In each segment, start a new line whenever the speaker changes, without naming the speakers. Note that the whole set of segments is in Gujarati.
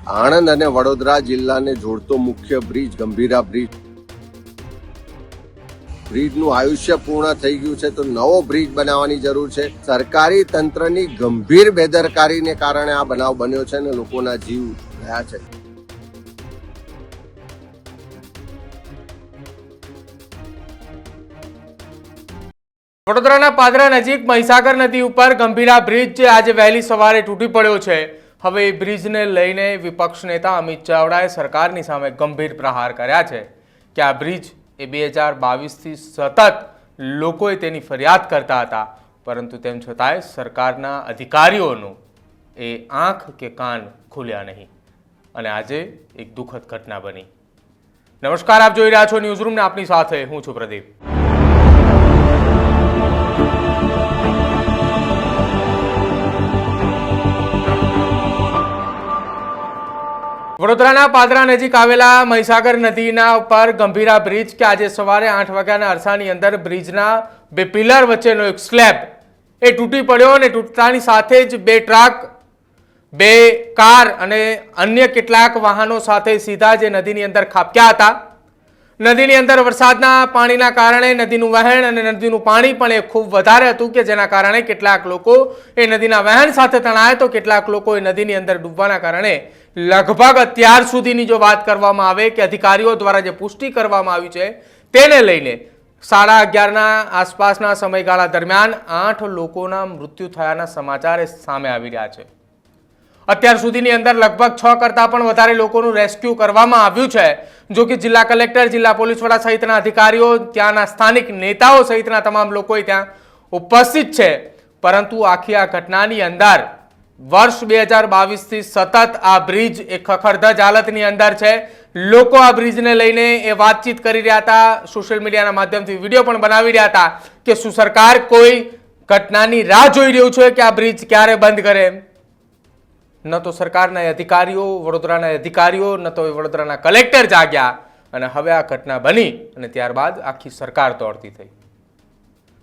આણંદ અને વડોદરા જિલ્લાને જોડતો મુખ્ય બ્રિજ ગંભીરા બ્રિજનું આયુષ્ય પૂર્ણ થઈ ગયું છે, તો નવો બ્રિજ બનાવવાની જરૂર છે। સરકારી તંત્રની ગંભીર બેદરકારીને કારણે આ બનાવ બન્યો છે અને લોકોના જીવ ગયા છે।
વડોદરાના પાદરા નજીક મહીસાગર નદી ઉપર ગંભીરા બ્રિજ જે આજે વહેલી સવારે તૂટી પડ્યો છે। હવે એ બ્રિજને લઈને વિપક્ષ નેતા અમિત ચાવડાએ સરકારની સામે ગંભીર પ્રહાર કર્યા છે કે આ બ્રિજ એ 2022થી સતત લોકોએ તેની ફરિયાદ કરતા હતા, પરંતુ તેમ છતાંય સરકારના અધિકારીઓનું એ આંખ કે કાન ખુલ્યા નહીં અને આજે એક દુઃખદ ઘટના બની। નમસ્કાર, આપ જોઈ રહ્યા છો ન્યૂઝરૂમ ને આપની સાથે હું છું પ્રદીપ। વડોદરાના પાદરા નજીક આવેલા મહીસાગર નદીના ઉપર ગંભીરા બ્રિજ કે આજે સવારે 8 વાગ્યાના અરસાની અંદર બ્રિજના બે પિલર વચ્ચેનો એક સ્લેબ એ તૂટી પડ્યો અને તૂટતાની સાથે જ બે ટ્રક, બે કાર અને અન્ય કેટલાક વાહનો સાથે સીધા જે નદીની અંદર ખાબક્યા હતા। નદીની અંદર વરસાદના પાણીના કારણે નદીનું વહેણ અને નદીનું પાણી પણ એ ખૂબ વધારે હતું કે જેના કારણે કેટલાક લોકો એ નદીના વહેણ સાથે તણાયા, તો કેટલાક લોકો એ નદીની અંદર ડૂબવાના કારણે લગભગ અત્યાર સુધીની જો વાત કરવામાં આવે કે અધિકારીઓ દ્વારા જે પુષ્ટિ કરવામાં આવી છે તેને લઈને 11:30ના આસપાસના સમયગાળા દરમિયાન 8 લોકોના મૃત્યુ થયાના સમાચાર સામે આવી રહ્યા છે। અત્યાર સુધીની અંદર લગભગ 6 કરતાં પણ વધારે લોકોનું રેસ્ક્યુ કરવામાં આવ્યું છે। જો કે જિલ્લા કલેક્ટર, જિલ્લા પોલીસ વડા સહિતના અધિકારીઓ, ત્યાંના સ્થાનિક નેતાઓ સહિતના તમામ લોકો ત્યાં ઉપસ્થિત છે, પરંતુ આખી આ ઘટનાની અંદર વર્ષ 2022થી સતત આ બ્રિજ એ ખખડધજ હાલતની અંદર છે। લોકો આ બ્રિજને લઈને એ વાતચીત કરી રહ્યા હતા, સોશિયલ મીડિયાના માધ્યમથી વિડીયો પણ બનાવી રહ્યા હતા કે શું સરકાર કોઈ ઘટનાની રાહ જોઈ રહ્યું છે કે આ બ્રિજ ક્યારે બંધ કરે? ન તો સરકારના અધિકારીઓ, વડોદરાના અધિકારીઓ, ન તો વડોદરાના કલેક્ટર જાગ્યા અને હવે આ ઘટના બની અને ત્યારબાદ આખી સરકાર દોડતી થઈ।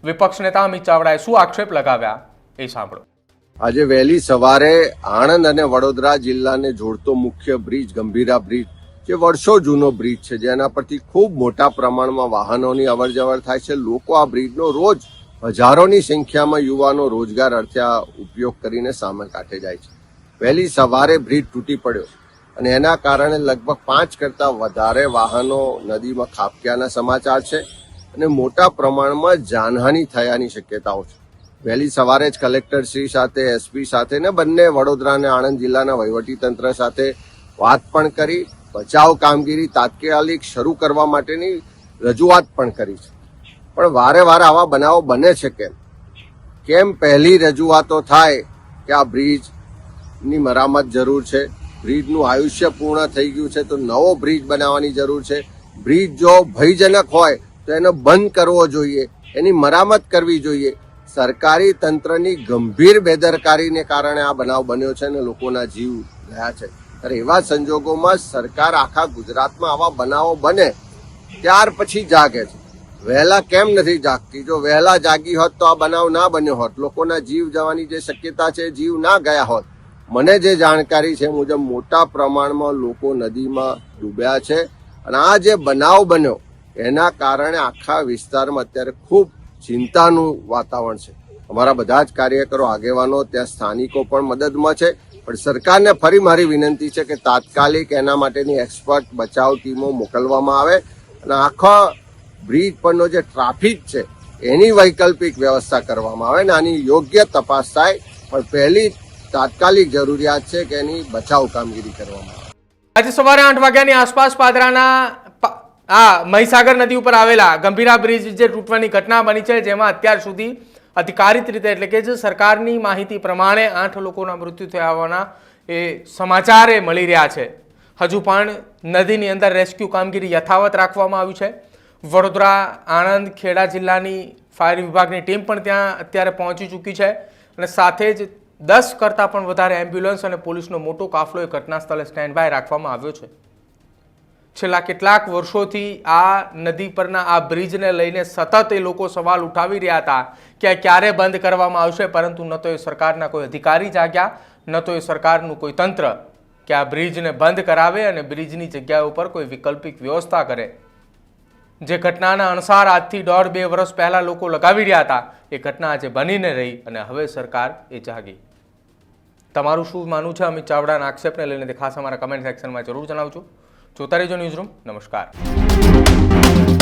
વિપક્ષ નેતા અમિત ચાવડાએ શું આક્ષેપ લગાવ્યા એ સાંભળો।
આજે વહેલી સવારે આણંદ અને વડોદરા જિલ્લાને જોડતો મુખ્ય બ્રિજ ગંભીરા બ્રિજ, જે વર્ષો જૂનો બ્રિજ છે, જેના પરથી ખૂબ મોટા પ્રમાણમાં વાહનોની અવરજવર થાય છે। લોકો આ બ્રિજનો રોજ હજારોની સંખ્યામાં યુવાનો રોજગાર અર્થે આ ઉપયોગ કરીને સામે કાંઠે જાય છે। વહેલી સવારે બ્રિજ તૂટી પડ્યો અને એના કારણે લગભગ 5 કરતાં વધારે વાહનો નદીમાં ખાબક્યાના સમાચાર છે અને મોટા પ્રમાણમાં જાનહાનિ થયાની શક્યતાઓ છે। વહેલી સવારે જ કલેક્ટરશ્રી સાથે, એસપી સાથે ને બંને વડોદરા અને આણંદ જિલ્લાના વહીવટીતંત્ર સાથે વાત પણ કરી, બચાવ કામગીરી તાત્કાલિક શરૂ કરવા માટેની રજૂઆત પણ કરી છે। પણ વારે વારે આવા બનાવો બને છે કેમ? પહેલી રજૂઆતો થાય કે આ બ્રિજની મરામત જરૂર છે, બ્રિજનું આયુષ્ય પૂર્ણ થઈ ગયું છે, તો નવો બ્રિજ બનાવવાની જરૂર છે। બ્રિજ જો ભયજનક હોય તો એનો બંધ કરવો જોઈએ, એની મરામત કરવી જોઈએ। સરકારી તંત્રની ગંભીર બેદરકારીને કારણે આ બનાવ બન્યો છે અને લોકોના જીવ ગયા છે। ત્યારે એવા સંજોગોમાં સરકાર આખા ગુજરાતમાં આવા બનાવો બને ત્યાર પછી જાગે છે, વહેલા કેમ નથી જાગતી? જો વહેલા જાગી હોત તો આ બનાવ ના બન્યો હોત, લોકોના જીવ જવાની જે શક્યતા છે, જીવ ના ગયા હોત। મને જે જાણકારી છે મુજબ મોટા પ્રમાણમાં લોકો નદીમાં ડૂબ્યા છે અને આ જે બનાવ બન્યો એના કારણે આખા વિસ્તારમાં અત્યારે ખૂબ ચિંતાનું વાતાવરણ છે। અમારા બધા જ કાર્યકરો, આગેવાનો, ત્યાં સ્થાનિકો પણ મદદમાં છે, પણ સરકારને ફરી મારી વિનંતી છે કે તાત્કાલિક એના માટેની એક્સપર્ટ બચાવ ટીમો મોકલવામાં આવે અને આખા બ્રિજ પરનો જે ટ્રાફિક છે એની વૈકલ્પિક વ્યવસ્થા કરવામાં આવે અને આની યોગ્ય તપાસ થાય। પણ પહેલી તાત્કાલિક જરૂરિયાત છે કે એની બચાવ કામગીરી કરવામાં આવે।
આજે સવારે 8 વાગ્યાની આસપાસ પાદરાના મહીસાગર નદી ઉપર આવેલા ગંભીરા બ્રિજ જે તૂટવાની ઘટના બની છે, જેમાં અત્યાર સુધી અધિકારિત રીતે એટલે કે જે સરકારની માહિતી પ્રમાણે 8 લોકોના મૃત્યુ થયા હોવાના એ સમાચાર મળી રહ્યા છે। હજુ પણ નદીની અંદર રેસ્ક્યુ કામગીરી યથાવત રાખવામાં આવી છે। વડોદરા, આણંદ, ખેડા જિલ્લાની ફાયર વિભાગની ટીમ પણ ત્યાં અત્યારે પહોંચી ચૂકી છે અને સાથે જ 10 કરતાં પણ વધારે એમ્બ્યુલન્સ અને પોલીસનો મોટો કાફલો એ ઘટના સ્થળે સ્ટેન્ડ બાય રાખવામાં આવ્યો છે। છેલ્લા કેટલાક વર્ષોથી આ નદી પરના આ બ્રિજને લઈને સતત એ લોકો સવાલ ઉઠાવી રહ્યા હતા કે ક્યારે બંધ કરવામાં આવશે, પરંતુ ન તો એ સરકારના કોઈ અધિકારી જાગ્યા, ન તો એ સરકારનું કોઈ તંત્ર કે આ બ્રિજને બંધ કરાવે અને બ્રિજની જગ્યા ઉપર કોઈ વૈકલ્પિક વ્યવસ્થા કરે. જે ઘટનાના અણસાર આજથી 1.5-2 વર્ષ પહેલા લોકો લગાવી રહ્યા હતા એ ઘટના આજે બનીને રહી અને હવે સરકાર એ જાગી. તમારું શું માનવું છે અમિત ચાવડાના આક્ષેપને લઈને તે ખાસ અમારા કમેન્ટ સેક્શનમાં જરૂર જણાવજો. જોતા રહેજો ન્યૂઝરૂમ. નમસ્કાર.